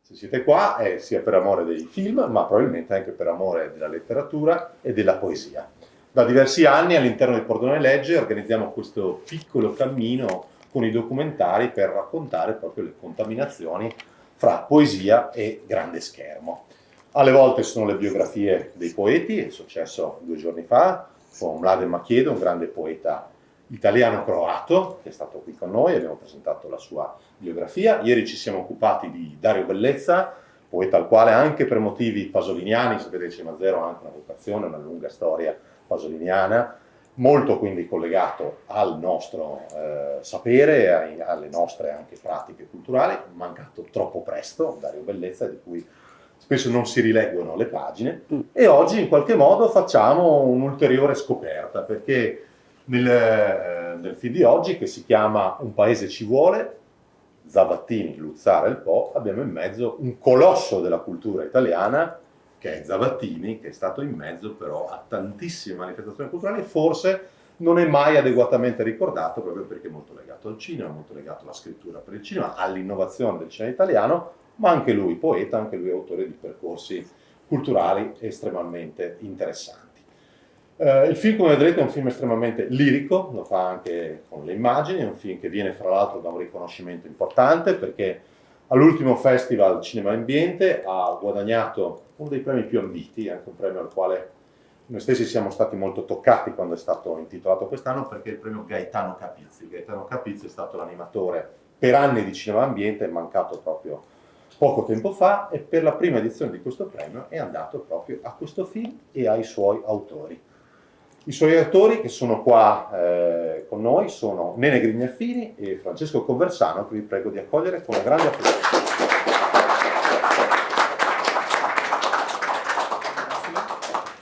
Se siete qua è sia per amore dei film, ma probabilmente anche per amore della letteratura e della poesia. Da diversi anni all'interno di Pordenone Legge organizziamo questo piccolo cammino con i documentari per raccontare proprio le contaminazioni fra poesia e grande schermo. Alle volte sono le biografie dei poeti, è successo 2 giorni fa con Mladen Machiedo, un grande poeta italiano-croato che è stato qui con noi, abbiamo presentato la sua biografia. Ieri ci siamo occupati di Dario Bellezza, poeta al quale anche per motivi pasoliniani, sapete che Cinema Zero ha anche una vocazione, una lunga storia pasoliniana, molto quindi collegato al nostro sapere, alle nostre anche pratiche culturali, mancato troppo presto Dario Bellezza, di cui spesso non si rileggono le pagine, e oggi in qualche modo facciamo un'ulteriore scoperta, perché nel film di oggi, che si chiama Un paese ci vuole, Zavattini, Luzzara e il Po, abbiamo in mezzo un colosso della cultura italiana, che è Zavattini, che è stato in mezzo però a tantissime manifestazioni culturali e forse non è mai adeguatamente ricordato, proprio perché è molto legato al cinema, molto legato alla scrittura per il cinema, all'innovazione del cinema italiano, ma anche lui poeta, anche lui autore di percorsi culturali estremamente interessanti. Il film, come vedrete, è un film estremamente lirico, lo fa anche con le immagini, è un film che viene fra l'altro da un riconoscimento importante perché all'ultimo Festival Cinema Ambiente ha guadagnato uno dei premi più ambiti, anche un premio al quale noi stessi siamo stati molto toccati quando è stato intitolato quest'anno, perché è il premio Gaetano Capizzi. Gaetano Capizzi è stato l'animatore per anni di Cinema Ambiente, è mancato proprio poco tempo fa, e per la prima edizione di questo premio è andato proprio a questo film e ai suoi autori. I suoi autori che sono qua con noi sono Nene Grignafini e Francesco Conversano, che vi prego di accogliere con una grande applauso.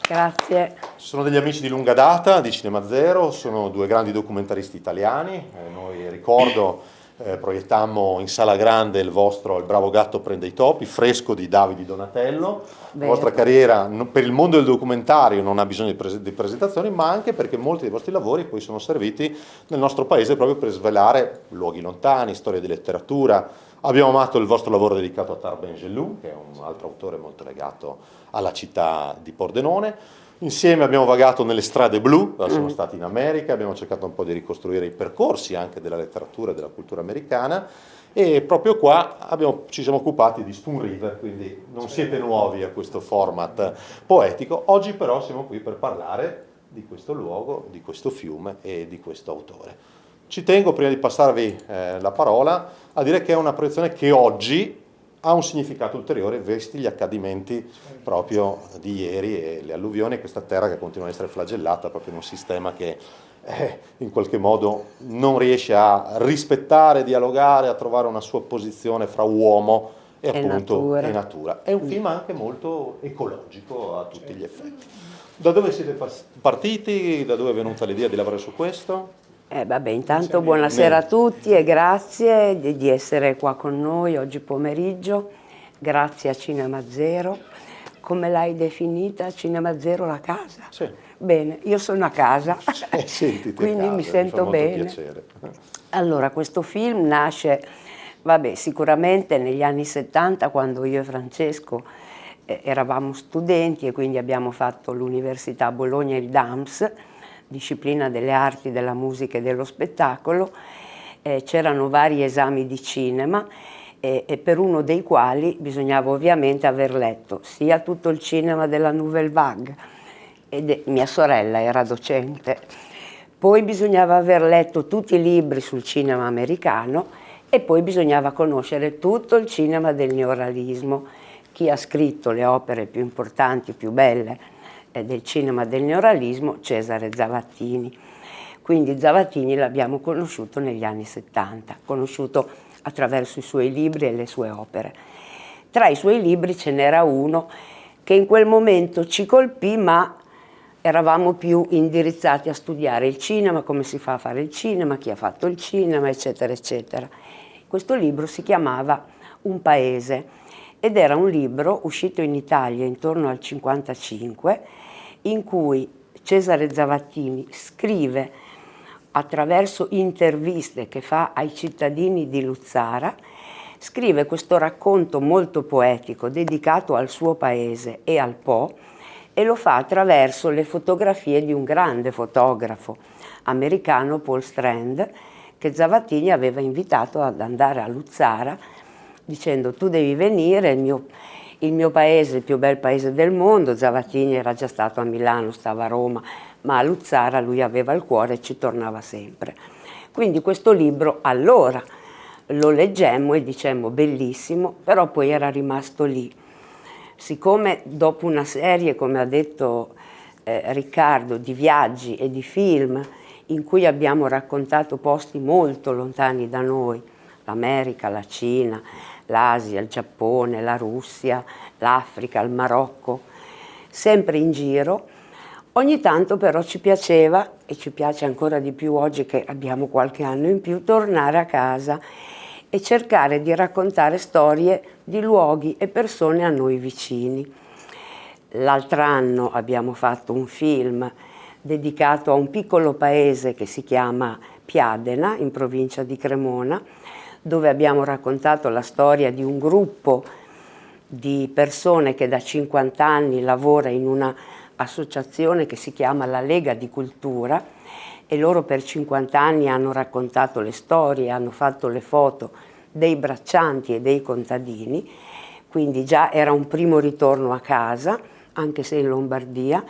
Grazie. Sono degli amici di lunga data di Cinema Zero, sono 2 grandi documentaristi italiani. Noi ricordo proiettammo in sala grande il vostro Il bravo gatto prende i topi, fresco di Davide Donatello. La vostra carriera per il mondo del documentario non ha bisogno di presentazioni, ma anche perché molti dei vostri lavori poi sono serviti nel nostro paese proprio per svelare luoghi lontani, storie di letteratura. Abbiamo amato il vostro lavoro dedicato a Tarben Gelou, che è un altro autore molto legato alla città di Pordenone. Insieme abbiamo vagato nelle strade blu, siamo stati in America, abbiamo cercato un po' di ricostruire i percorsi anche della letteratura e della cultura americana, e proprio qua ci siamo occupati di Spoon River, quindi non siete nuovi a questo format poetico. Oggi però siamo qui per parlare di questo luogo, di questo fiume e di questo autore. Ci tengo, prima di passarvi la parola, a dire che è una proiezione che oggi ha un significato ulteriore, visti gli accadimenti proprio di ieri e le alluvioni e questa terra che continua a essere flagellata proprio in un sistema che in qualche modo non riesce a rispettare, dialogare, a trovare una sua posizione fra uomo e appunto natura. È un film anche molto ecologico a tutti gli effetti. Da dove siete partiti? Da dove è venuta l'idea di lavorare su questo? Intanto buonasera a tutti e grazie di essere qua con noi oggi pomeriggio. Grazie a Cinema Zero. Come l'hai definita? Cinema Zero la casa? Sì. Bene, io sono a casa, quindi mi sento bene. Piacere. Allora, questo film nasce, sicuramente negli anni 70, quando io e Francesco eravamo studenti e quindi abbiamo fatto l'università a Bologna, il DAMS, disciplina delle arti, della musica e dello spettacolo. C'erano vari esami di cinema e per uno dei quali bisognava ovviamente aver letto sia tutto il cinema della Nouvelle Vague, e mia sorella era docente, poi bisognava aver letto tutti i libri sul cinema americano e poi bisognava conoscere tutto il cinema del neorealismo. Chi ha scritto le opere più importanti, più belle del cinema del neorealismo? Cesare Zavattini. Quindi Zavattini l'abbiamo conosciuto negli anni 70, conosciuto attraverso i suoi libri e le sue opere. Tra i suoi libri ce n'era uno che in quel momento ci colpì, ma eravamo più indirizzati a studiare il cinema, come si fa a fare il cinema, chi ha fatto il cinema, eccetera, eccetera. Questo libro si chiamava Un paese ed era un libro uscito in Italia intorno al 1955, in cui Cesare Zavattini scrive attraverso interviste che fa ai cittadini di Luzzara scrive questo racconto molto poetico dedicato al suo paese e al Po, e lo fa attraverso le fotografie di un grande fotografo americano, Paul Strand, che Zavattini aveva invitato ad andare a Luzzara dicendo: tu devi venire, il mio paese, il più bel paese del mondo. Zavattini era già stato a Milano, stava a Roma, ma a Luzzara lui aveva il cuore e ci tornava sempre. Quindi questo libro allora lo leggemmo e dicemmo bellissimo, però poi era rimasto lì. Siccome dopo una serie, come ha detto Riccardo, di viaggi e di film in cui abbiamo raccontato posti molto lontani da noi, l'America, la Cina, l'Asia, il Giappone, la Russia, l'Africa, il Marocco, sempre in giro, ogni tanto però ci piaceva, e ci piace ancora di più oggi che abbiamo qualche anno in più, tornare a casa e cercare di raccontare storie di luoghi e persone a noi vicini. L'altro anno abbiamo fatto un film dedicato a un piccolo paese che si chiama Piadena, in provincia di Cremona, dove abbiamo raccontato la storia di un gruppo di persone che da 50 anni lavora in una associazione che si chiama la Lega di Cultura, e loro per 50 anni hanno raccontato le storie, hanno fatto le foto dei braccianti e dei contadini, quindi già era un primo ritorno a casa, anche se in Lombardia.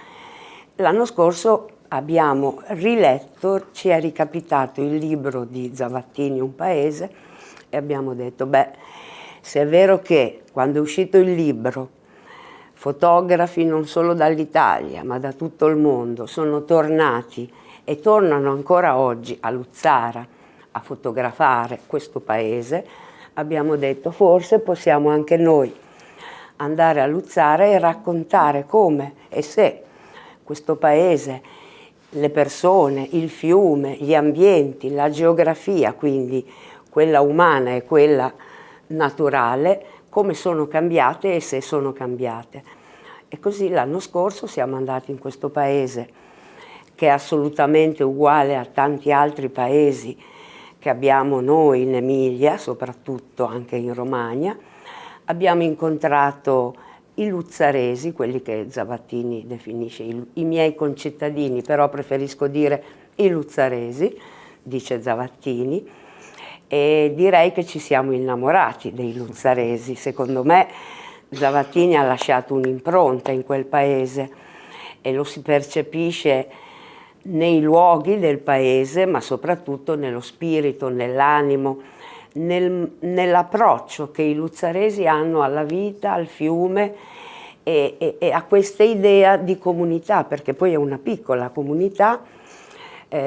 L'anno scorso abbiamo riletto, ci è ricapitato il libro di Zavattini, Un paese, e abbiamo detto, beh, se è vero che quando è uscito il libro fotografi non solo dall'Italia ma da tutto il mondo sono tornati e tornano ancora oggi a Luzzara a fotografare questo paese, abbiamo detto forse possiamo anche noi andare a Luzzara e raccontare come e se questo paese, le persone, il fiume, gli ambienti, la geografia, quindi quella umana e quella naturale, come sono cambiate e se sono cambiate. E così l'anno scorso siamo andati in questo paese che è assolutamente uguale a tanti altri paesi che abbiamo noi in Emilia, soprattutto anche in Romagna. Abbiamo incontrato i luzzaresi, quelli che Zavattini definisce i miei concittadini, però preferisco dire i luzzaresi, dice Zavattini, e direi che ci siamo innamorati dei luzzaresi. Secondo me Zavattini ha lasciato un'impronta in quel paese e lo si percepisce nei luoghi del paese, ma soprattutto nello spirito, nell'animo, nell'approccio che i luzzaresi hanno alla vita, al fiume e a questa idea di comunità, perché poi è una piccola comunità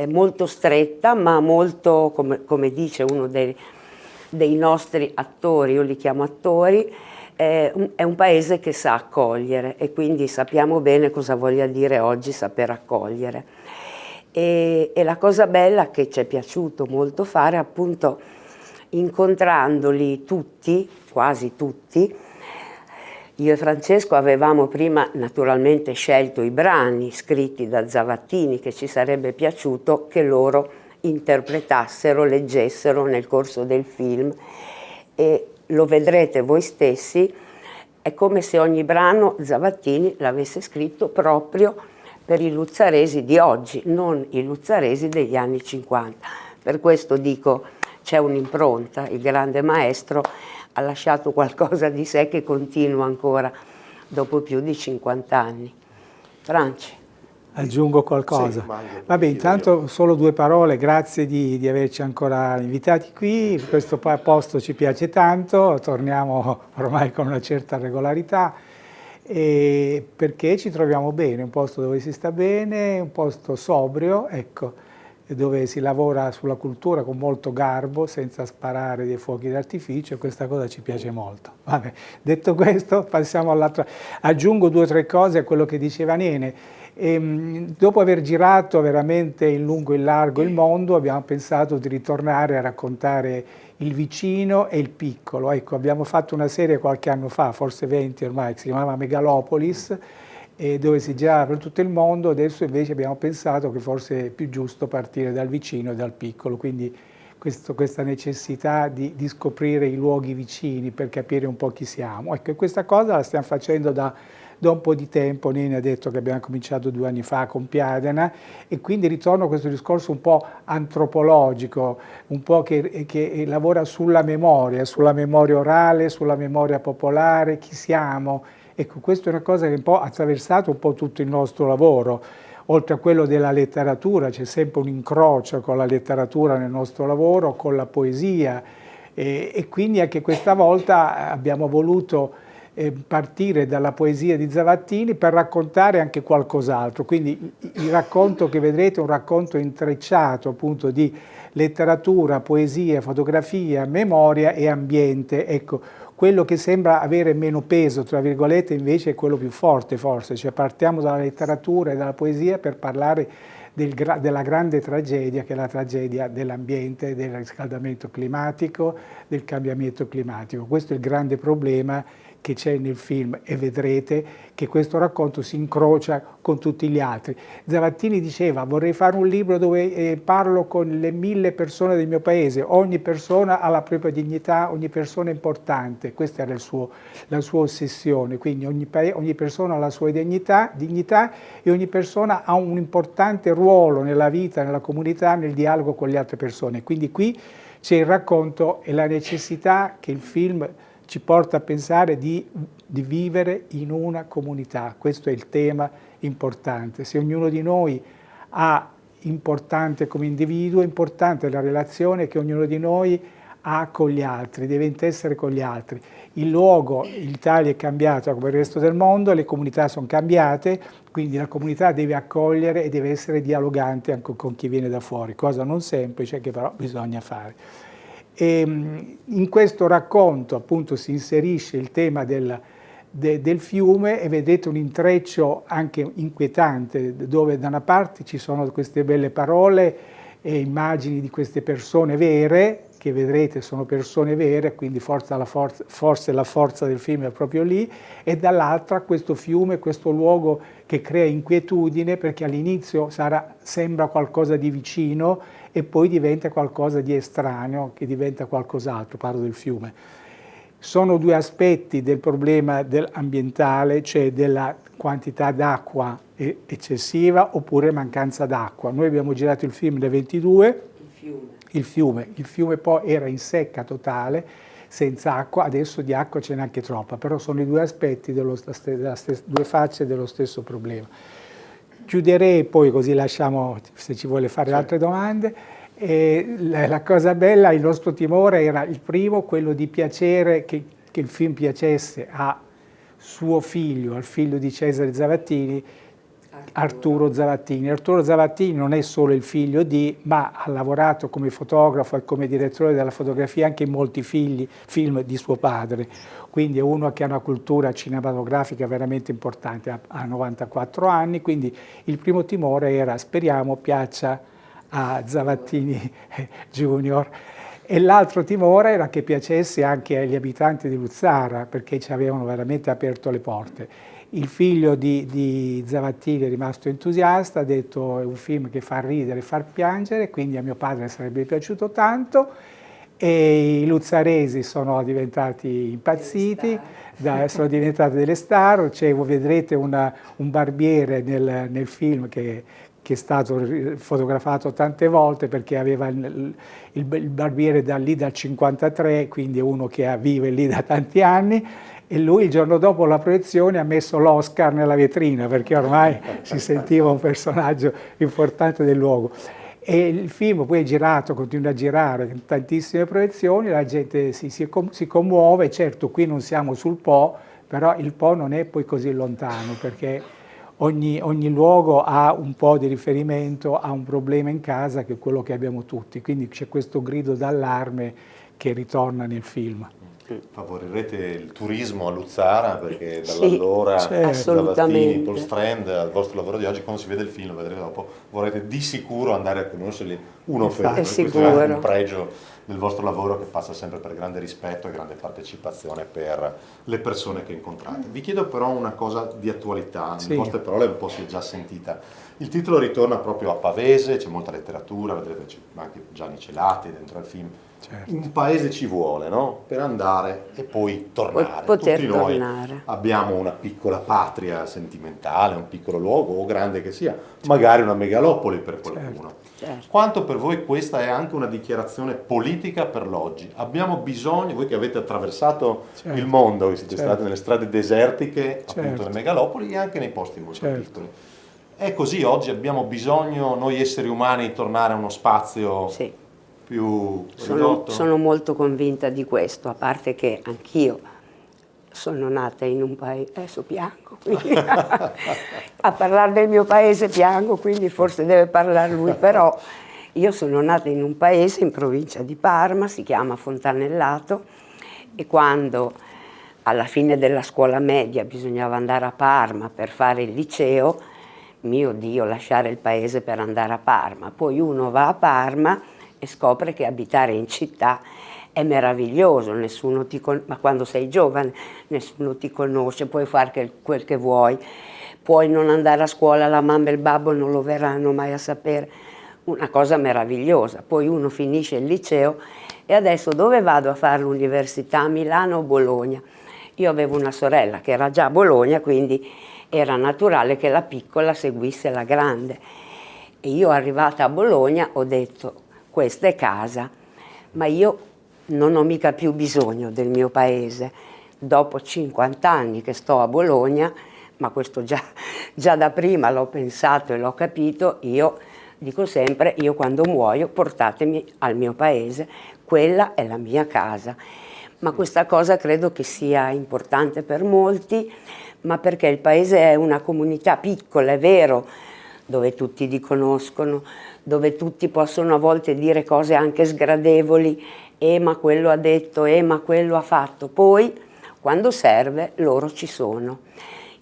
molto stretta, ma molto, come dice uno dei nostri attori, io li chiamo attori, è un paese che sa accogliere, e quindi sappiamo bene cosa voglia dire oggi saper accogliere. E la cosa bella che ci è piaciuto molto fare, appunto, incontrandoli tutti, quasi tutti, io e Francesco avevamo prima naturalmente scelto i brani scritti da Zavattini che ci sarebbe piaciuto che loro interpretassero, leggessero nel corso del film, e lo vedrete voi stessi, è come se ogni brano Zavattini l'avesse scritto proprio per i luzzaresi di oggi, non i luzzaresi degli anni 50. Per questo dico, c'è un'impronta, il grande maestro ha lasciato qualcosa di sé che continua ancora dopo più di 50 anni. Franci. Aggiungo qualcosa. Sì, vabbè, intanto solo due parole, grazie di averci ancora invitati qui, questo posto ci piace tanto, torniamo ormai con una certa regolarità, perché ci troviamo bene, un posto dove si sta bene, un posto sobrio, ecco, dove si lavora sulla cultura con molto garbo, senza sparare dei fuochi d'artificio, e questa cosa ci piace molto. Vabbè, detto questo, passiamo all'altro. Aggiungo due o tre cose a quello che diceva Nene. Dopo aver girato veramente in lungo e in largo il mondo, abbiamo pensato di ritornare a raccontare il vicino e il piccolo. Ecco, abbiamo fatto una serie qualche anno fa, forse 20 ormai, che si chiamava Megalopolis, dove si girava per tutto il mondo. Adesso invece abbiamo pensato che forse è più giusto partire dal vicino e dal piccolo, quindi questa necessità di scoprire i luoghi vicini per capire un po' chi siamo. Ecco, questa cosa la stiamo facendo da un po' di tempo. Nini ha detto che abbiamo cominciato 2 anni fa con Piadena, e quindi ritorno a questo discorso un po' antropologico, un po' che lavora sulla memoria orale, sulla memoria popolare, chi siamo. Ecco, questa è una cosa che un po' ha attraversato un po' tutto il nostro lavoro. Oltre a quello della letteratura, c'è sempre un incrocio con la letteratura nel nostro lavoro, con la poesia, e quindi anche questa volta abbiamo voluto partire dalla poesia di Zavattini per raccontare anche qualcos'altro. Quindi il racconto che vedrete è un racconto intrecciato appunto di letteratura, poesia, fotografia, memoria e ambiente. Ecco, quello che sembra avere meno peso, tra virgolette, invece è quello più forte forse, cioè partiamo dalla letteratura e dalla poesia per parlare della grande tragedia, che è la tragedia dell'ambiente, del riscaldamento climatico, del cambiamento climatico. Questo è il grande problema che c'è nel film, e vedrete che questo racconto si incrocia con tutti gli altri. Zavattini diceva: vorrei fare un libro dove parlo con le 1000 persone del mio paese, ogni persona ha la propria dignità, ogni persona è importante. Questa era la sua ossessione, quindi ogni persona ha la sua dignità e ogni persona ha un importante ruolo nella vita, nella comunità, nel dialogo con le altre persone. Quindi qui c'è il racconto e la necessità che il film ci porta a pensare di vivere in una comunità. Questo è il tema importante. Se ognuno di noi ha importante come individuo, è importante la relazione che ognuno di noi ha con gli altri, deve intessere con gli altri. Il luogo, l'Italia è cambiata come il resto del mondo, le comunità sono cambiate, quindi la comunità deve accogliere e deve essere dialogante anche con chi viene da fuori, cosa non semplice che però bisogna fare. E in questo racconto appunto si inserisce il tema del fiume, e vedete un intreccio anche inquietante, dove da una parte ci sono queste belle parole e immagini di queste persone vere, che vedrete sono persone vere, quindi forse la forza del film è proprio lì, e dall'altra questo fiume, questo luogo che crea inquietudine, perché all'inizio sembra qualcosa di vicino e poi diventa qualcosa di estraneo, che diventa qualcos'altro. Parlo del fiume. Sono 2 aspetti del problema ambientale, cioè della quantità d'acqua eccessiva oppure mancanza d'acqua. Noi abbiamo girato il film nel 22, il fiume poi era in secca totale, senza acqua, adesso di acqua ce n'è anche troppa, però sono i 2 aspetti, 2 facce dello stesso problema. Chiuderei poi, così lasciamo se ci vuole fare altre domande. La cosa bella, il nostro timore era il primo, quello di piacere, che il film piacesse a suo figlio, al figlio di Cesare Zavattini, Arturo Zavattini. Arturo Zavattini non è solo il figlio ma ha lavorato come fotografo e come direttore della fotografia anche in molti film di suo padre, quindi è uno che ha una cultura cinematografica veramente importante, ha 94 anni, quindi il primo timore era: speriamo piaccia a Zavattini Junior. E l'altro timore era che piacesse anche agli abitanti di Luzzara, perché ci avevano veramente aperto le porte. Il figlio di Zavattini è rimasto entusiasta, ha detto: è un film che fa ridere, fa piangere, quindi a mio padre sarebbe piaciuto tanto, e i luzzaresi sono diventati impazziti, sono diventate delle star. Vedrete un barbiere nel film che è stato fotografato tante volte, perché aveva il barbiere lì dal 53, quindi è uno che vive lì da tanti anni, e lui il giorno dopo la proiezione ha messo l'Oscar nella vetrina, perché ormai si sentiva un personaggio importante del luogo. E il film poi è girato, continua a girare in tantissime proiezioni, la gente si commuove. Certo, qui non siamo sul Po, però il Po non è poi così lontano, perché ogni luogo ha un po' di riferimento, ha un problema in casa che è quello che abbiamo tutti, quindi c'è questo grido d'allarme che ritorna nel film. Favorirete il turismo a Luzzara, perché Sì, dall'allora certo. Zavattini, assolutamente. Paul Strand, al vostro lavoro di oggi, quando si vede il film, lo vedrete dopo, vorrete di sicuro andare a conoscerli uno per uno. Infatti. E È questo è anche sicuro. un pregio del vostro lavoro, che passa sempre per grande rispetto e grande partecipazione per le persone che incontrate. Vi chiedo però una cosa di attualità, Sì. nelle vostre parole un po' si è già sentita. Il titolo ritorna proprio a Pavese, c'è molta letteratura, vedrete c'è anche Gianni Celati dentro al film. Certo. Un paese ci vuole, no? Per andare e poi tornare. Poter Tutti noi tornare. abbiamo una piccola patria sentimentale, un piccolo luogo, o grande che sia, magari una megalopoli per qualcuno. Certo. Quanto per voi questa è anche una dichiarazione politica per l'oggi? Abbiamo bisogno, voi che avete attraversato Certo. il mondo, che siete Certo. stati nelle strade desertiche, appunto Certo. nelle megalopoli e anche nei posti molto Certo. piccoli. È così, oggi abbiamo bisogno, noi esseri umani, di tornare a uno spazio Sì. più Sono, ridotto? sono molto convinta di questo, a parte che anch'io sono nata in un paese, adesso piango, quindi a parlare del mio paese piango, quindi forse deve parlare lui, però io sono nata in un paese in provincia di Parma, si chiama Fontanellato, e quando alla fine della scuola media bisognava andare a Parma per fare il liceo, mio Dio, lasciare il paese per andare a Parma, poi uno va a Parma e scopre che abitare in città è meraviglioso, ma quando sei giovane nessuno ti conosce, puoi fare quel che vuoi, puoi non andare a scuola, la mamma e il babbo non lo verranno mai a sapere, una cosa meravigliosa. Poi uno finisce il liceo e adesso dove vado a fare l'università? A Milano o Bologna? Io avevo una sorella che era già a Bologna, quindi era naturale che la piccola seguisse la grande. E io arrivata a Bologna ho detto, questa è casa, ma io non ho mica più bisogno del mio paese. Dopo 50 anni che sto a Bologna, ma questo già da prima l'ho pensato e l'ho capito, io dico sempre, io quando muoio portatemi al mio paese, quella è la mia casa. Ma questa cosa credo che sia importante per molti, ma perché il paese è una comunità piccola, è vero, dove tutti ti conoscono, dove tutti possono a volte dire cose anche sgradevoli, ma quello ha detto, ma quello ha fatto. Poi, quando serve, loro ci sono.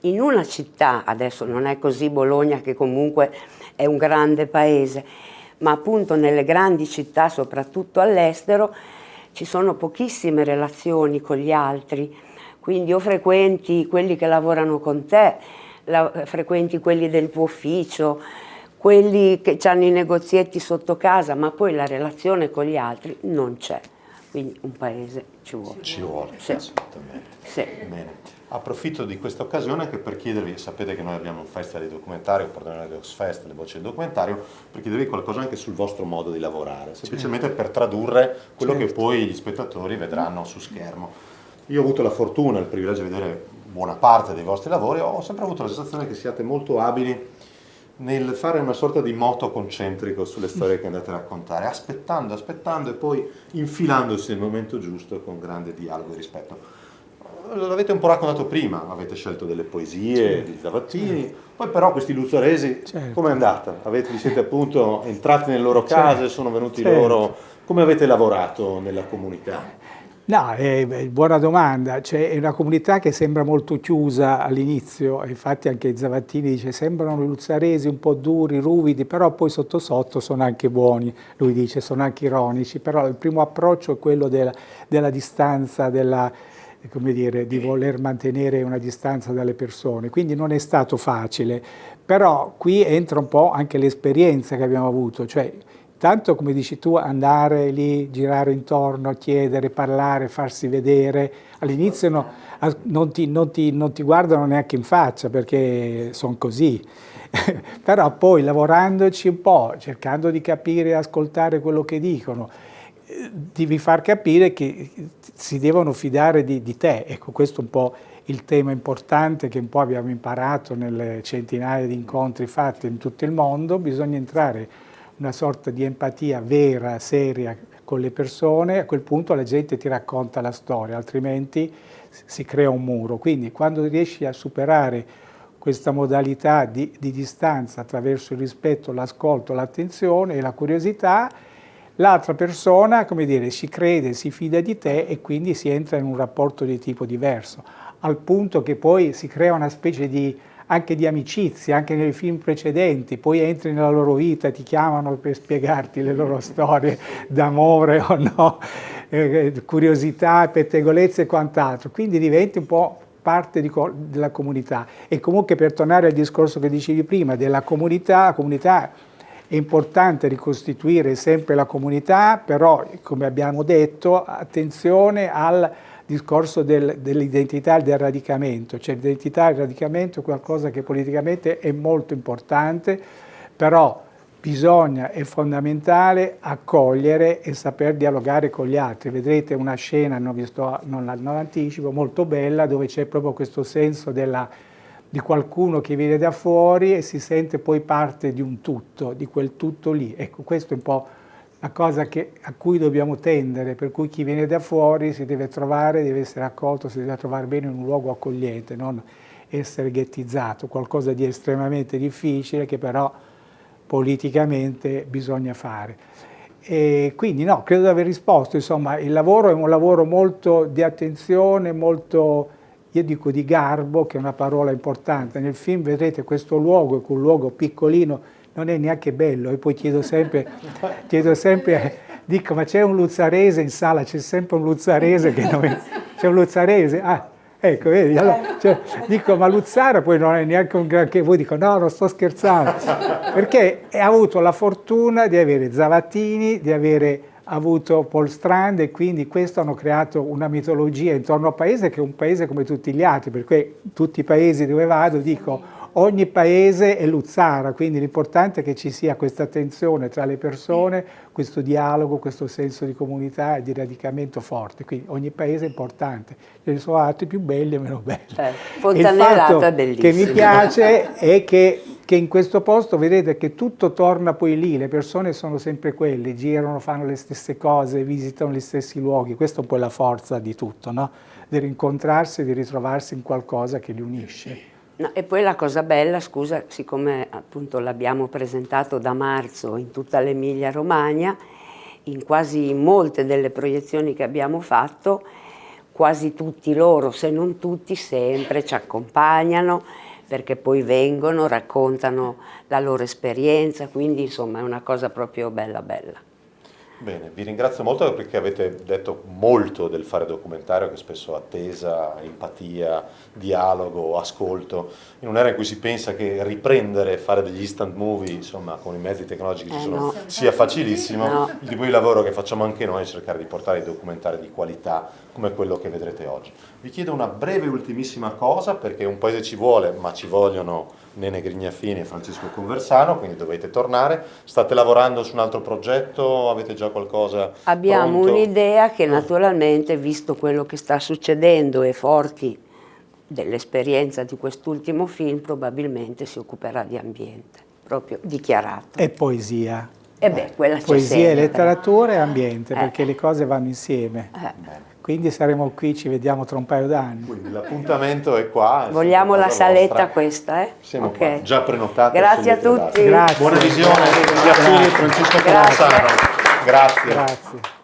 In una città, adesso non è così Bologna che comunque è un grande paese, ma appunto nelle grandi città, soprattutto all'estero, ci sono pochissime relazioni con gli altri, quindi o frequenti quelli che lavorano con te, frequenti quelli del tuo ufficio, quelli che hanno i negozietti sotto casa, ma poi la relazione con gli altri non c'è. Quindi un paese ci vuole. Ci vuole, Sì. assolutamente. Sì. Bene. Approfitto di questa occasione anche per chiedervi, sapete che noi abbiamo un festival di documentario, Pordenone Docs Fest, le voci del documentario, per chiedervi qualcosa anche sul vostro modo di lavorare, semplicemente per tradurre quello che poi gli spettatori vedranno su schermo. Io ho avuto la fortuna e il privilegio di vedere buona parte dei vostri lavori, ho sempre avuto la sensazione che siate molto abili nel fare una sorta di moto concentrico sulle storie che andate a raccontare, aspettando e poi infilandosi nel momento giusto con grande dialogo e rispetto. L'avete un po' raccontato prima, avete scelto delle poesie di Zavattini, poi però questi luzzaresi, com'è andata? Vi siete appunto entrati nelle loro case, sono venuti loro, come avete lavorato nella comunità? No, buona domanda. È una comunità che sembra molto chiusa all'inizio, infatti anche Zavattini dice sembrano i luzzaresi un po' duri, ruvidi, però poi sotto sotto sono anche buoni, lui dice sono anche ironici, però il primo approccio è quello della distanza, come dire, di voler mantenere una distanza dalle persone, quindi non è stato facile, però qui entra un po' anche l'esperienza che abbiamo avuto, cioè tanto come dici tu, andare lì, girare intorno, chiedere, parlare, farsi vedere, all'inizio non ti guardano neanche in faccia perché sono così, però poi lavorandoci un po', cercando di capire e ascoltare quello che dicono, devi far capire che si devono fidare di te. Ecco, questo è un po' il tema importante che un po' abbiamo imparato nelle centinaia di incontri fatti in tutto il mondo. Bisogna entrare una sorta di empatia vera, seria con le persone, a quel punto la gente ti racconta la storia, altrimenti si crea un muro. Quindi quando riesci a superare questa modalità di distanza attraverso il rispetto, l'ascolto, l'attenzione e la curiosità, l'altra persona, come dire, ci crede, si fida di te e quindi si entra in un rapporto di tipo diverso, al punto che poi si crea una specie anche di amicizia, anche nei film precedenti, poi entri nella loro vita, ti chiamano per spiegarti le loro storie d'amore o no, curiosità, pettegolezze e quant'altro, quindi diventi un po' parte della comunità. E comunque, per tornare al discorso che dicevi prima della comunità, la comunità è importante ricostituire sempre la comunità, però come abbiamo detto attenzione al discorso dell'identità e del radicamento, cioè l'identità e il radicamento è qualcosa che politicamente è molto importante, però bisogna, è fondamentale accogliere e saper dialogare con gli altri. Vedrete una scena, non anticipo, molto bella, dove c'è proprio questo senso di qualcuno che viene da fuori e si sente poi parte di un tutto, di quel tutto lì. Ecco, questo è un po' la cosa a cui dobbiamo tendere, per cui chi viene da fuori si deve trovare, deve essere accolto, si deve trovare bene in un luogo accogliente, non essere ghettizzato, qualcosa di estremamente difficile che però politicamente bisogna fare. E quindi no, credo di aver risposto, insomma, il lavoro è un lavoro molto di attenzione, molto, io dico di garbo, che è una parola importante. Nel film vedrete questo luogo, che è un luogo piccolino, non è neanche bello, e poi chiedo sempre, dico, ma c'è un luzzarese in sala, c'è sempre un luzzarese che non è, c'è un luzzarese? Ah, ecco, vedi, allora, cioè, dico, ma Luzzara poi non è neanche un granché, voi dico, no, non sto scherzando, perché ha avuto la fortuna di avere Zavattini, di avere avuto Paul Strand, e quindi questo hanno creato una mitologia intorno al paese che è un paese come tutti gli altri, perché tutti i paesi dove vado dico ogni paese è Luzzara, quindi l'importante è che ci sia questa tensione tra le persone, questo dialogo, questo senso di comunità e di radicamento forte, quindi ogni paese è importante, ce ne sono altri più belli e meno belli. Fontanellata è bellissimo. Che mi piace è che in questo posto vedete che tutto torna poi lì, le persone sono sempre quelle, girano, fanno le stesse cose, visitano gli stessi luoghi, questa è un po' la forza di tutto, no? Di rincontrarsi e di ritrovarsi in qualcosa che li unisce. No, e poi la cosa bella, scusa, siccome appunto l'abbiamo presentato da marzo in tutta l'Emilia Romagna, in quasi molte delle proiezioni che abbiamo fatto, quasi tutti loro, se non tutti, sempre ci accompagnano, perché poi vengono, raccontano la loro esperienza, quindi insomma è una cosa proprio bella bella. Bene, vi ringrazio molto perché avete detto molto del fare documentario, che spesso attesa, empatia, dialogo, ascolto. In un'era in cui si pensa che riprendere, fare degli instant movie, insomma, con i mezzi tecnologici che ci sono, no, sia facilissimo. No. Il tipo di lavoro che facciamo anche noi è cercare di portare dei documentari di qualità come quello che vedrete oggi. Vi chiedo una breve ultimissima cosa, perché un paese ci vuole, ma ci vogliono Nene Grignafini e Francesco Conversano, quindi dovete tornare. State lavorando su un altro progetto? Avete già qualcosa Abbiamo pronto? un'idea che naturalmente, visto quello che sta succedendo e forti dell'esperienza di quest'ultimo film, probabilmente si occuperà di ambiente, proprio dichiarato. E poesia. E beh, quella c'è Poesia, sempre. letteratura e ambiente, perché le cose vanno insieme. Quindi saremo qui, ci vediamo tra un paio d'anni. Quindi l'appuntamento è qua. Vogliamo la saletta vostra. questa, eh? Siamo Ok. qua, già prenotate. Grazie a sulle date. tutti. Grazie. Buona visione, Grignafini e Francesco Grazie. Conversano. Grazie. Grazie.